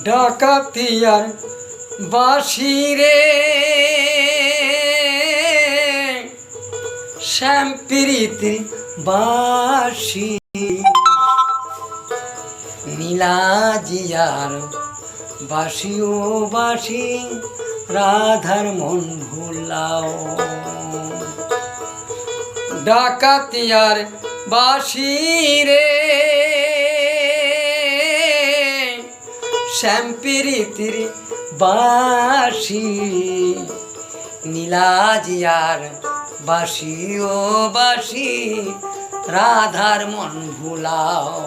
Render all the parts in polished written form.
ডাকাতিয়ার বাঁশি রে শ্যামপ্রীতির বাঁশি নীলাজিয়ার বাঁশি ও বাঁশি রাধার মন ভুলাও। ডাকাতিয়ার বাঁশি রে শ্যামপ্রীতির বাঁশি নীলাজিয়ার বাঁশি ও বাঁশি রাধার মন ভুলাও।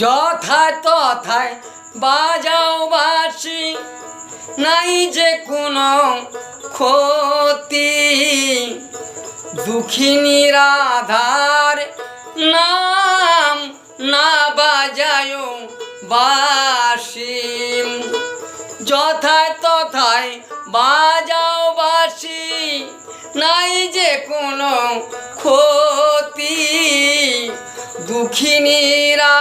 যথায় তথায় বাজাও বাঁশি নাই যে কোনো ক্ষতি, দুঃখিনী রাধার নাম না বাজায় বাঁশি। যথায় তথায় বাজাও বাঁশি নাই যে কোনো ক্ষতি, দুঃখিনীরা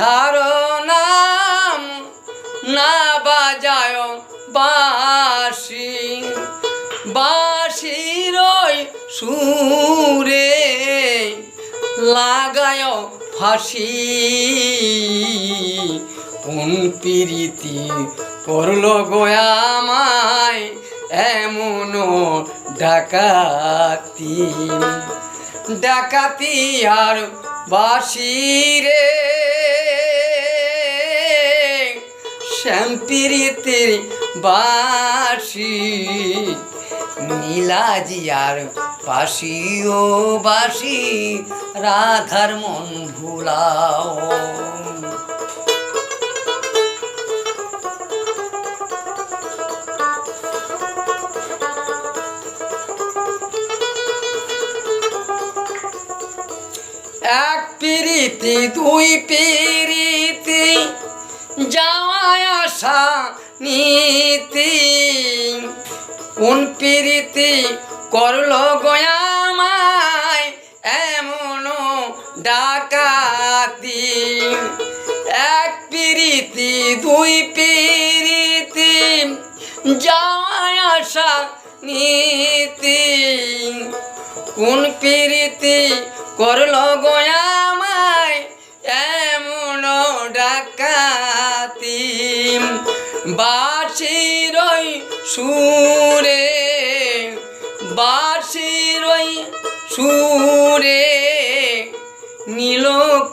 ধারণাম না বাজায় বাঁশি। বাঁশির সুরে লাগায় ফাঁসি, কোন প্রীতি করলো গোয়ামায় এমন ডাকাতি। ডাকাতিয়ার বাঁশি রে শ্যামপ্রীতির বাঁশি নীলাজিয়ার বাঁশি ও বাঁশি রাধার মন ভুলাও। এক প্রীতি দুই প্রীতি যাওয়া আসা নীতি, কোন প্রীতি করলো গোয়ামায় এমন ডাকাতি। এক প্রীতি দুই প্রীতি যাওয়া আসা নীতি, কোন প্রীতি করলো গোয়ামায় এমন ডাকাতি। বাঁশির সুরে বাঁশির সুরে নীল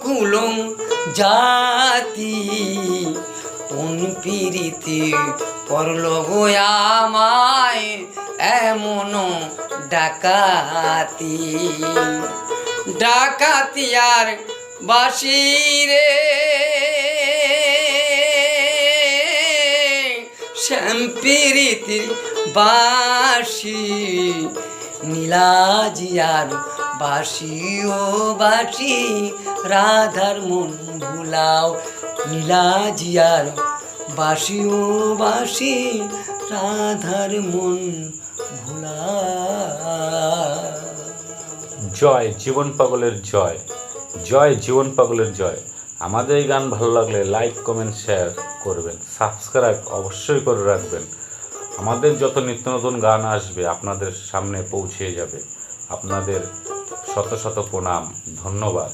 কুলং জাতি, কোন প্রীতি করলো গোয়ামায় এমন ডাকাতি। ডাকাতিয়ার বাঁশি রে শ্যামপ্রীতির বাঁশি নীলাজিয়ার বাঁশি ও বাঁশি রাধার মন ভুলাও। নীলাজিয়ার বাঁশি ও বাঁশি রাধার মন ভুলাও। জয় জীবন পাগলের জয়, জয় জীবন পাগলের জয়। আমাদের এই গান ভালো লাগলে লাইক কমেন্ট শেয়ার করবেন, সাবস্ক্রাইব অবশ্যই করে রাখবেন। আমাদের যত নিত্য নতুন গান আসবে আপনাদের সামনে পৌঁছে যাবে। আপনাদের শত শত প্রণাম, ধন্যবাদ।